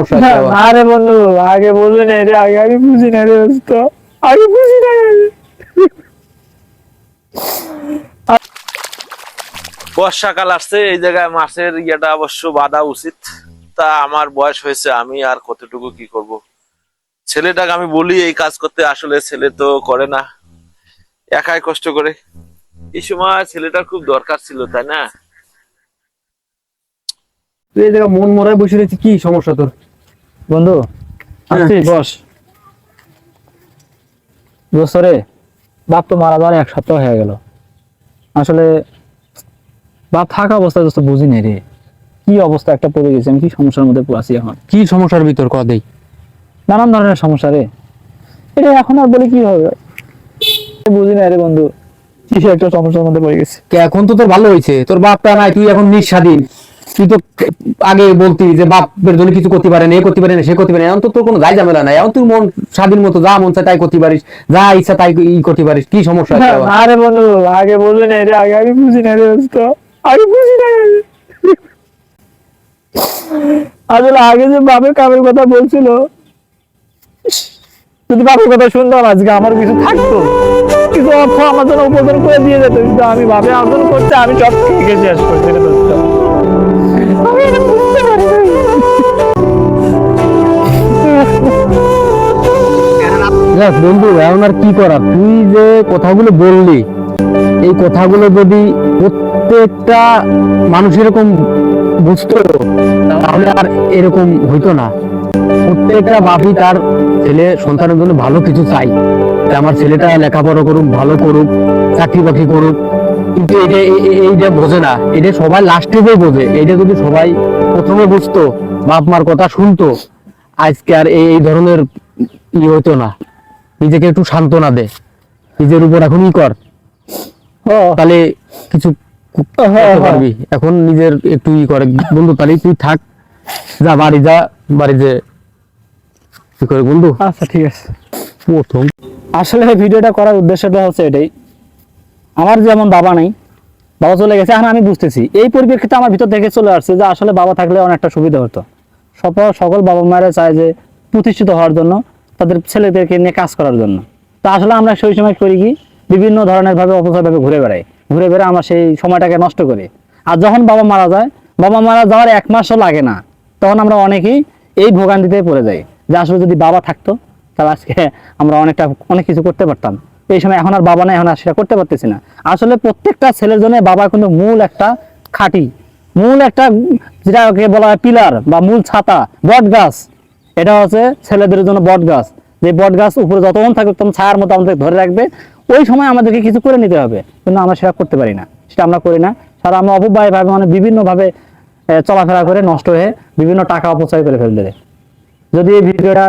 সমস্যা? আরে বন্ধু আগে বলবে না রে, আগে আমি বুঝি না রে দোস্ত, আগে বুঝি না। বর্ষাকাল আসছে, এই জায়গায় মাছের ইয়েটা অবশ্য বাঁধা উচিত। তা আমার বয়স হয়েছে, আমি আর কতটুকু কি করব। ছেলেটাকে আমি বলি এই কাজ করতে, আসলে ছেলে তো করে না, একাই কষ্ট করে। এই সময় ছেলেটার খুব দরকার ছিল, তাই না? তুই এই জায়গায় মন মরায় বসে রয়েছিস, কি সমস্যা তোর? বন্ধু আসছিস? বস। দোস্ত রে, বাপ তো মারা যাওয়ার 1 সপ্তাহ হয়ে গেল। আসলে বাপ থাকা অবস্থায় দোস্ত বুঝি নাই রে, কি অবস্থা একটা পড়ে গেছে, আমি কি সমস্যার মধ্যে আছি এখন। কি সমস্যার ভিতর ক দেই? নানান ধরনের সমস্যা রে, এটা এখন আর বলে কি হবে, বুঝি না রে বন্ধু, কিছু একটা সমস্যার মধ্যে পড়ে গেছে। এখন তো তোর ভালো হয়েছে, তোর বাপটা নাই, তুই এখন নিঃস্বাধীন। তুই তো আগে বলতি যে বাপের জন্য কিছু করতে পারে না, এ করতে পারে না, সে করতে পারে না। এখন তো তোর কোনো দায় ঝামেলা নাই, এখন তুই মন স্বাধীন মতো যা মন চায় তাই করতে পারিস, যা ইচ্ছা তাই করতে পারিস। কি সমস্যা আছে আবার? আরে বন্ধু আগে বলবে না রে, আগে আমি বুঝি না রে দোস্ত, আগে বুঝি না। আসলে আগে যে বাপের কামের কথা বলছিল, যদি বাপের কথা শুনতাম আজকে আমার কিছু থাকতো, কিছু অর্থ আমার জন্য উপার্জন করে দিয়ে যেত, কিন্তু আমি ভাবে অর্জন করতে আমি সব থেকে শেষ করছি রে দোস্ত। আমি এটা বুঝতে পারি নাই। দেখ বন্ধু, এখন আর কি করার, তুই যে কথাগুলো বললি, এই কথাগুলো যদি প্রত্যেকটা মানুষ এরকম বুঝতো তাহলে আর এরকম হইতো না। প্রত্যেকটা বাপই তার ছেলে সন্তানের জন্য ভালো কিছু চাই, যে আমার ছেলেটা লেখাপড়া করুক, ভালো করুক, চাকরি বাকরি করুক। কিন্তু এইটা বোঝে না, এটা সবাই লাস্টে যে বোঝে। এটা যদি সবাই প্রথমে বুঝতো, বাপ মার কথা শুনতো, আজকে আর এই ধরনের হইতো না। নিজেকে একটু সান্ত্বনা দে, নিজের উপর এখন কর, তাহলে কিছু করতে পারবি। এখন নিজের একটু করে বন্ধু, তাহলে তুই থাক, যা বাড়ি যা, বাড়ি যে কি করে বন্ধু। আচ্ছা ঠিক আছে। প্রথম আসলে ভিডিওটা করার উদ্দেশ্যটা হচ্ছে এটাই, আমার যেমন বাবা নাই, বাবা চলে গেছে, এখন আমি বুঝতেছি এই পরিপ্রেক্ষিতে আমার ভিতর থেকে চলে আসছে যে আসলে বাবা থাকলে অনেকটা সুবিধা হতো। সকল বাবা মায়েরা চায় যে প্রতিষ্ঠিত হওয়ার জন্য, তাদের ছেলেদেরকে নিয়ে কাজ করার জন্য। তা আসলে আমরা সেই সময় করি কি, বিভিন্ন ধরনের ভাবে অপচয় ভাবে ঘুরে বেড়াই, ঘুরে বেড়াই আমরা সেই সময়টাকে নষ্ট করি। আর যখন বাবা মারা যায়, বাবা মারা যাওয়ার 1 মাসও লাগে না, তখন আমরা অনেকেই এই ভোগান্তিতে পড়ে যাই যে আসলে যদি বাবা থাকতো তাহলে আজকে আমরা অনেক কিছু করতে পারতাম। এই সময় এখন আর বাবা নাই, এখন আর সেটা করতে পারতেছি না। আসলে প্রত্যেকটা ছেলের জন্য বাবা কিন্তু মূল একটা খাঁটি, মূল একটা যেটাকে বলা হয় পিলার বা মূল ছাতা, বট গাছ। এটা হচ্ছে ছেলেদের জন্য বট গাছ, যে বট গাছ উপরে যতক্ষণ থাকবে তখন ছায়ার মতো আমাদের ধরে রাখবে। ওই সময় আমাদেরকে কিছু করে নিতে হবে, কিন্তু আমরা সেটা করতে পারি না, সেটা আমরা করি না। তারা আমরা অপব্যয় ভাবে মানে বিভিন্ন ভাবে চলাফেরা করে নষ্ট হয়ে বিভিন্ন টাকা অপচয় করে ফেলতে। যদি এই ভিডিওটা